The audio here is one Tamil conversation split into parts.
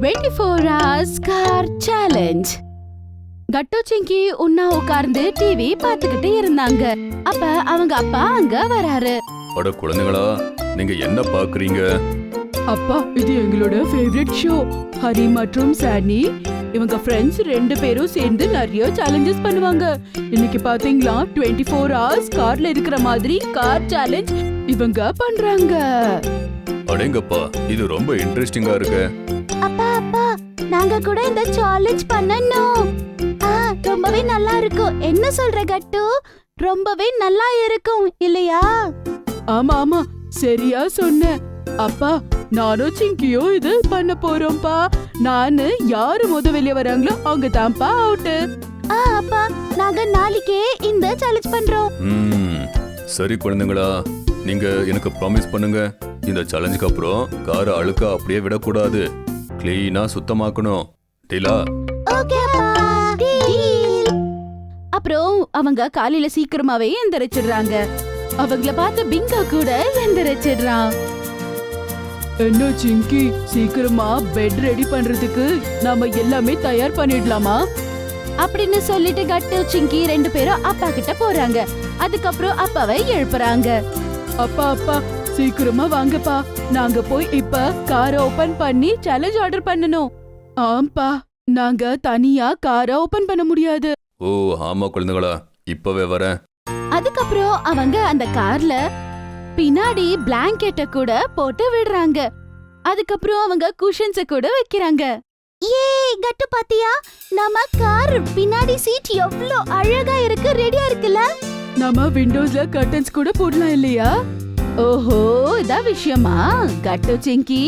24 hours car challenge. கட்டு சிங்கி உன்னா உட்கார்ந்து டிவி பாத்துக்கிட்டு இருந்தாங்க. அப்ப அவங்க அப்பா அங்க வராரு. அட குழந்தைகளா, நீங்க என்ன பாக்குறீங்க? அப்பா, இது எங்களோட ஃபேவரட் ஷோ. ஹரி மற்றும் சானி இவங்க ஃப்ரெண்ட்ஸ் 2 பேரும் சேர்ந்து நிறைய சேலஞ்சஸ் பண்ணுவாங்க. இன்னைக்கு பாத்தீங்களா 24 hours கார்ல இருக்கிற மாதிரி கார் சேலஞ்ச் இவங்க பண்றாங்க. அடேங்கப்பா, இது ரொம்ப இன்ட்ரெஸ்டிங்கா இருக்கு. அப்பா அப்பா, நாங்க கூட இந்த சேலஞ்ச் பண்ணனும். ரொம்பவே நல்லா இருக்கும். என்ன சொல்ற கட்டு? ரொம்பவே நல்லா இருக்கும் இல்லையா? ஆமா ஆமா, சரியா சொன்ன. அப்பா, நானும் சிங்கியும் இது பண்ண போறோம்ப்பா. நானு யாரு வெளிய வராங்களோ அவங்க தான்ப்பா அவுட். அப்பா, நாங்க நாளைக்கே இந்த சேலஞ்ச் பண்றோம். சரி குழந்தைங்களா, நீங்க எனக்கு ப்ராமிஸ் பண்ணுங்க, இந்த சேலஞ்சுக்கு அப்புறம் காரை அழுக்கா அப்படியே விடக்கூடாது, கிளீனா சுத்தமாக்கணும். டீலா? ஓகே அப்பா. அப்புறம் அவங்க காலையில சீக்கிரமாவே எந்திரிச்சிடுறாங்க. அவங்கள பார்த்து பிங்கோ கூட எந்திரிச்சிடுறான். என்ன சிங்கி, சீக்கிரமா பெட் ரெடி பண்றதுக்கு நாம எல்லாமே தயார் பண்ணிடலாமா அப்படின்னு சொல்லிட்டு கட்டு சிங்கி 2 பேரும் அப்பா கிட்ட போறாங்க. அதுக்கப்புறம் அப்பாவை எழுப்புறாங்க. அப்பா அப்பா, சீக்கிரமா வாங்கப்பா, நாங்க போய் இப்ப காரை ஓபன் பண்ணி சேலஞ்ச் ஆர்டர் பண்ணனும். ஆம்பா, நாங்க தனியா காரை ஓபன் பண்ண முடியாது. ஓ ஆமா குழந்தைகளா, இப்பவே வரேன். அதுக்கப்புறம் அவங்க அந்த கார்ல பின்னாடி பிளாங்கெட்ட கூட போட்டு விடுறாங்க. அதுக்கப்புறம் அவங்க குஷன்ஸ கூட வைக்கிறாங்க. ஏய் கட்டு, பாத்தியா நம்ம கார் பின்னாடி சீட் எவ்வளவு அழகா இருக்கு, ரெடியா இருக்குல்ல? நம்ம விண்டோஸ்ல கர்டன்ஸ் கூட போடலாம் இல்லையா? ஓஹோ, இதான் விஷயமா கட்டு சிங்கி?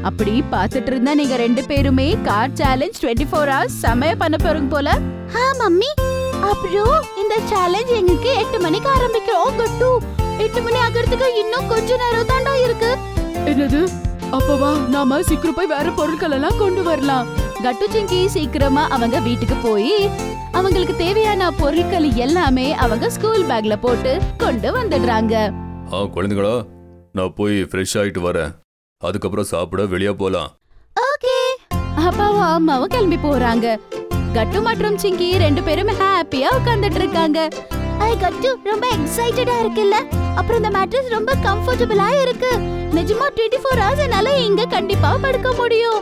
அப்படி பாத்துட்டு இருந்தா நீங்க 2 பேருமே கார் சேலஞ்ச் 24 hours சமய பண்ண போறீங்க போல. மம்மி, அப்புறம் இந்த சேலஞ்ச் எங்களுக்கு 8 மணிக்கு ஆரம்பிக்கிறோம் கட்டு. 8 மணி ஆகிறதுக்கு இன்னும் கொஞ்ச நேரம் தாண்டா இருக்கு. என்னது? அப்பவா நாம சீக்கிரம் போய் வேற பொருட்கள் எல்லாம் கொண்டு வரலாம். கட்டு சிங்கி சீக்கிரமா அவங்க வீட்டுக்கு போய் அவங்களுக்கு தேவையான பொருட்கள் எல்லாமே அவங்க ஸ்கூல் பேக்ல போட்டு கொண்டு வந்துடுறாங்க. குழந்தைகளா, நான் போய் ஃப்ரெஷ் ஆயிட்டு வரேன், அதுக்கப்புறம் சாப்பிட வெளியே போலாம். ஓகே. அப்பாவும் அம்மாவும் கிளம்பி போறாங்க. கட்டு மற்றும் சிங்கி 2 பேரும் ஹாப்பியா உட்கார்ந்துட்டு இருக்காங்க. கட்டு ரொம்ப எக்ஸைட்டடா இருக்குல்ல? அப்புறம் இந்த மேட்ரஸ் ரொம்ப கம்ஃபர்ட்டபிளா இருக்கு. நிஜமா 24 hours என்னால இங்க கண்டிப்பா படுக்க முடியும்.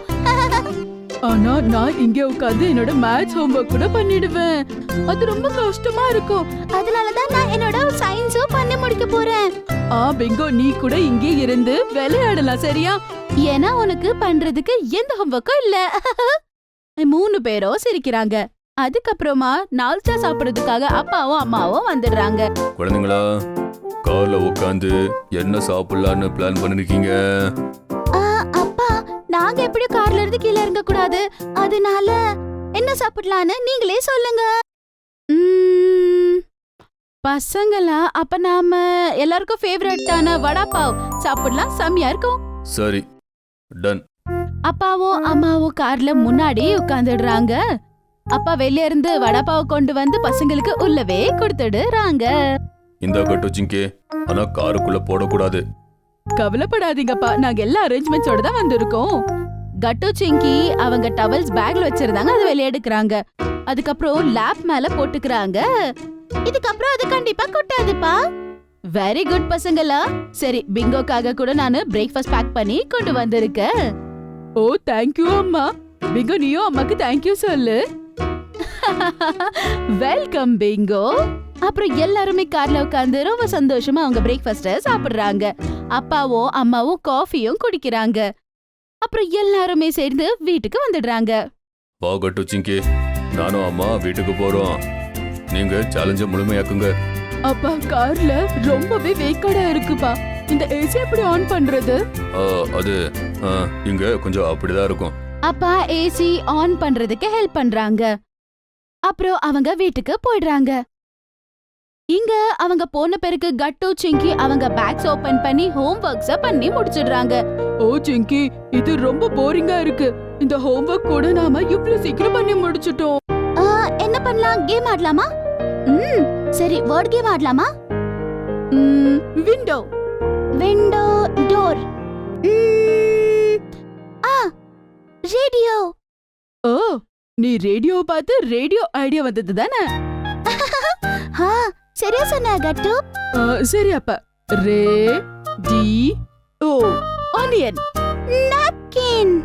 ஆனா நான் இங்க உட்கார்ந்து என்னோட மேத்ஸ் ஹோம்வொர்க் கூட பண்ணிடுவேன். அது ரொம்ப கஷ்டமா இருக்கும். அதனாலதான் நான் என்னோட சயின்ஸும் பண்ணி முடிக்க போறேன். பிங்கோ, நீ கூட இங்கே இருந்து விளையாடலாம், சரியா? ஏன்னா உனக்கு பண்றதுக்கு எந்த ஹோம்வொர்க்கும் இல்ல. 3 பேரும் சிரிக்கிறாங்க. அதுக்கப்புறமா நால்சா சாப்பிடுறதுக்காக அப்பாவும் அம்மாவும் வந்துடுறாங்க. குழந்தைங்களா, கார்ல உட்காந்து என்ன சாப்பிடலான்னு பிளான் பண்ணிருக்கீங்க? அப்பா, நாங்க எப்படி கார்ல இருந்து கீழே இறங்க கூடாது, அதனால என்ன சாப்பிடலான்னு நீங்களே சொல்லுங்க. பசங்களா, அப்ப நாம எல்லாருக்கும் ஃபேவரட்டான வடா பாவ் சாப்பிடலாம், செம்மையா இருக்கும். சரி, டன். அப்பாவும் அம்மாவும் கார்ல முன்னாடி உட்கார்ந்துடுறாங்க. அப்பா வெளிய இருந்து வடப்பாவை கொண்டு வந்து பசங்களுக்கு உள்ளவே கொடுத்துடுறாங்க. இந்த கட்டு சிங்கி, ஆனா காருக்குள்ள போடக்கூடாது. கவலைப்படாதீங்கப்பா, நாங்க எல்லா அரேஞ்ச்மெண்ட்ஸோட தான் வந்திருக்கோம். கட்டு சிங்கி அவங்க டவல்ஸ் பேக்ல வச்சிருந்தாங்க, அதை வெளிய எடுக்கறாங்க. அதுக்கப்புறம் லேப் மேல போட்டுக்கறாங்க. இதுக்கப்புறம் அது கண்டிப்பா கொட்டாதுப்பா. வெரி குட் பசங்களா. சரி, பிங்கோக்காக கூட நானு பிரேக்ஃபாஸ்ட் பேக் பண்ணி கொண்டு வந்திருக்கேன். ஓ தேங்க்யூ அம்மா. பிங்கோ, நீயும் அம்மாக்கு தேங்க்யூ சொல்லு. Welcome Bingo. அப்புறம் எல்லாருமே கார்ல உட்கார்ந்து ரொம்ப சந்தோஷமா அவங்க பிரேக்ஃபாஸ்ட சாப்பிடுறாங்க. அப்பாவும் அம்மாவும் காஃபியும் குடிக்கிறாங்க. அப்புறம் எல்லாருமே சேர்ந்து வீட்டுக்கு வந்துடுறாங்க. வா கட்டு சிங்கி, நானும் அம்மா வீட்டுக்கு போறோம். நீங்க சேலஞ்ச முழுமையாக்குங்க. அப்பா, கார்ல ரொம்பவே வேக்காடா இருக்குப்பா. இந்த ஏசி எப்படி ஆன் பண்றது? அது இங்க கொஞ்சம் அப்படிதான் இருக்கும். அப்பா ஏசி ஆன் பண்றதுக்கு ஹெல்ப் பண்றாங்க. அப்புறம் அவங்க வீட்டுக்கு போயிடுறாங்க. இங்க அவங்க போன பிறகு கட்டு சிங்கி அவங்க பேக்ஸ் ஓபன் பண்ணி ஹோம்வொர்க்ஸ பண்ணி முடிச்சிடுறாங்க. ஓ சிங்கி, இது ரொம்ப போரிங்கா இருக்கு. இந்த ஹோம்வொர்க் கூட நாம இவ்ளோ சீக்கிரம் பண்ணி முடிச்சிட்டோம். என்ன பண்ணலாம்? கேம் ஆடலாமா? சரி, வேர்ட் கேம் ஆடலாமா? Window window door. ரேடியோ. ஓ, நீ ரேடியோ பார்த்து ரேடியோ ஐடியா வந்தது தானே? சரியா சொன்ன கட்டு. சரி அப்ப ரே டி ஓ ஆனியன். நாப்கின்.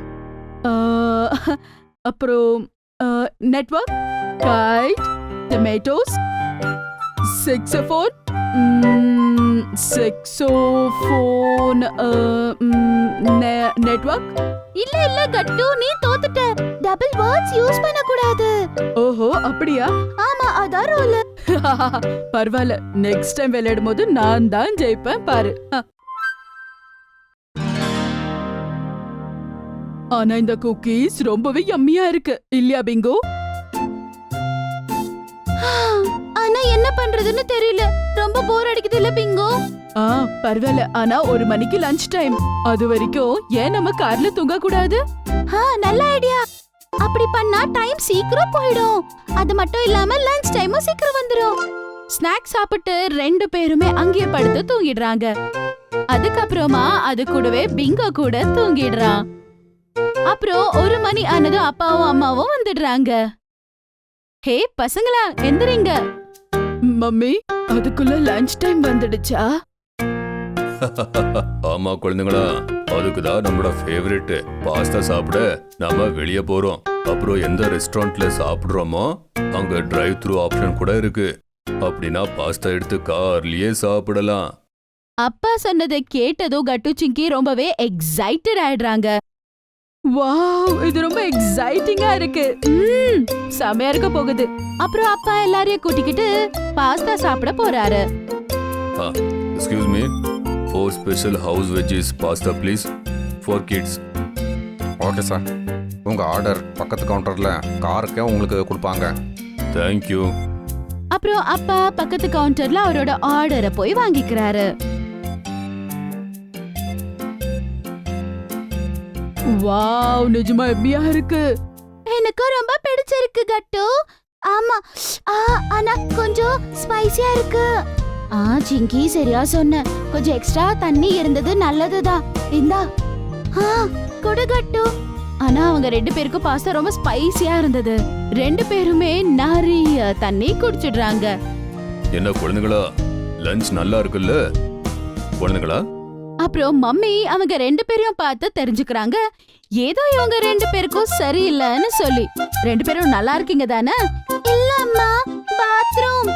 அப்புறம் நெட்வொர்க், கைட், டொமேட்டோஸ், செக்ஸோஃபோன், நெட்வொர்க். இல்ல கட்டு, நீ தோத்துட்ட. டபுள் வேர்ட்ஸ் யூஸ் பண்ண கூடாது. ஓஹோ, அப்படியா? ஆமா, அதான் ரூல். பரவாயில்ல, நெக்ஸ்ட் டைம் விளையாடும் போது நான் தான் ஜெயிப்பேன் பாரு. ஆனா இந்த குக்கீஸ் ரொம்பவே யம்மியா இருக்கு இல்லையா பிங்கோ? ஆனா என்ன பண்றதுன்னு தெரியல. ரொம்ப போர் அடிக்குது இல்ல பிங்கோ? பரவாயில்ல, ஆனா 1 மணிக்கு லஞ்ச் டைம். அது வரைக்கும் ஏன் நம்ம கார்ல தூங்க கூடாது? நல்ல ஐடியா. அப்படி பண்ணா டைம் சீக்கிரம் போயிடும். அது மட்டும் இல்லாம லஞ்ச் டைமும் சீக்கிரம் வந்துரும். ஸ்நாக்ஸ் சாப்பிட்டு 2 பேருமே அங்கேயே படுத்து தூங்கிடுறாங்க. அதுக்கப்புறமா அது கூடவே பிங்கோ கூட தூங்கிடுறான். அப்புறம் 1 மணி ஆனதும் அப்பாவும் அம்மாவும் வந்துடுறாங்க. ஹே பசங்களா, எந்திரிங்க. மம்மி, அதுக்குள்ள லஞ்ச் டைம் வந்துடுச்சா? ஆமா குழந்தைங்களா, அதுக்குதான் நம்மளோட ஃபேவரட் பாஸ்தா சாப்பிட நாம வெளியே போறோம். அப்புறம் எந்த ரெஸ்டாரண்ட்ல சாப்பிடுறோமோ அங்க டிரைவ் த்ரூ ஆப்ஷன் கூட இருக்கு. அப்படின்னா பாஸ்தா எடுத்து கார்லயே சாப்பிடலாம். அப்பா சொன்னதை கேட்டதும் கட்டு சிங்கி ரொம்பவே எக்ஸைட்டட் ஆயிடுறாங்க. வாவ், இது ரொம்ப எக்ஸைட்டிங்கா இருக்கு. செமையா இருக்க போகுது. அப்புறம் அப்பா எல்லாரையும் கூட்டிக்கிட்டு பாஸ்தா சாப்பிட போறாரு. Excuse me, 4 special house veggies pasta please, 4 kids. Okay sir, உங்கள் ஆர்டர் பக்கத்து கவுண்டரில் காருக்கே உங்களுக்கு கொடுப்பாங்க. தேங்க்யூ. அப்புறம் அப்பா பக்கத்து கவுண்டர்ல அவரோட ஆர்டரை போய் வாங்கிக்கிறாரு. வாவ், நிஜமா எப்படியா இருக்கு? எனக்கு ரொம்ப பிடிச்சிருக்கு கட்டு. ஆமா, ஆனா கொஞ்சம் ஸ்பைசியா இருக்கு. சிங்கி சரியா சொன்ன. கொஞ்சம் எக்ஸ்ட்ரா தண்ணி இருந்தது நல்லதுதான். இந்தா குடு கட்டு. ஆனா அவங்க 2 பேருக்கும் பாஸ்தா ரொம்ப ஸ்பைசியா இருந்தது. 2 பேருமே நிறைய தண்ணி குடிச்சிடுறாங்க. என்ன குழந்தைகளா, லஞ்ச் நல்லா இருக்குல்ல குழந்தைகளா? அப்புறம் மம்மி அவங்க 2 பேரையும் பார்த்து தெரிஞ்சுக்கிறாங்க, ஏதோ இவங்க 2 பேருக்கும் சரியில்லைன்னு சொல்லி. 2 பேரும் நல்லா இருக்கீங்க தானே? இல்ல அம்மா, பாத்ரூம்.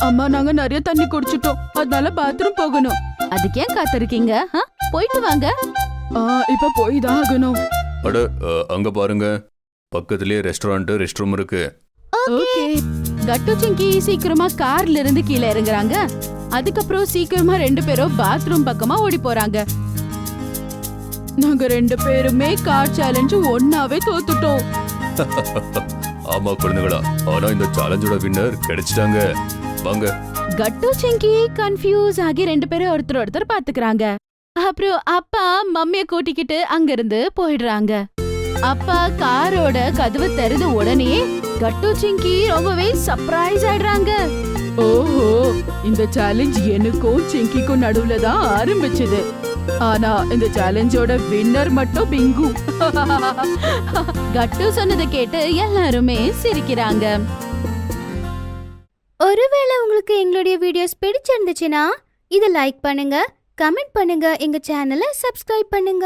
அம்மா, நாங்க நிறைய தண்ணி குடிச்சிட்டோம், அதனால பாத்ரூம் போகணும். அதுக்கு ஏன் காத்திருக்கீங்க? போயிட்டு வாங்க. இப்ப போய் தான் ஆகணும். அட, அங்க பாருங்க, பக்கத்திலேயே ரெஸ்ட் ரூம் இருக்கு. ஓகே. கட்டு சிங்கி சீக்கிரமா கார்ல இருந்து கீழே இறங்குறாங்க. அதுக்கப்புறம் சீக்கிரமா 2 பேரும் பாத்ரூம் பக்கமா ஓடி போறாங்க. நாங்க 2 பேருமே கார் சேலஞ்ச் ஒன்னாவே தோத்துட்டோம். ஆமா குழந்தைகளா, ஆனா இந்த சேலஞ்சோட வின்னர் கிடைச்சிட்டாங்க. வாங்க. கட்டு சிங்கி கன்ஃபியூஸ் ஆகி 2 பேரும் ஒருத்தர் பாத்துக்கிறாங்க. அப்புறம் அப்பா மம்மிய கூட்டிக்கிட்டு அங்கிருந்து போயிடுறாங்க. அப்பா காரோட கதவு திறந்த உடனே கட்டு சிங்கி ரொம்பவே சர்ப்ரைஸ் ஆயிடுறாங்க. ஓஹோ, இந்த சேலஞ்ச் எனக்கும் சிங்கிக்கும் நடுவுல தான் ஆரம்பிச்சது. ஆனா இந்த சேலஞ்சோட வின்னர் மட்டும் பிங்கு. கட்டு சொன்னதை கேட்டு எல்லாருமே சிரிக்கிறாங்க. ஒருவேளை உங்களுக்கு எங்களுடைய வீடியோஸ் பிடிச்சிருந்துச்சுன்னா இதை லைக் பண்ணுங்க, கமெண்ட் பண்ணுங்க, எங்க சேனலை சப்ஸ்கிரைப் பண்ணுங்க.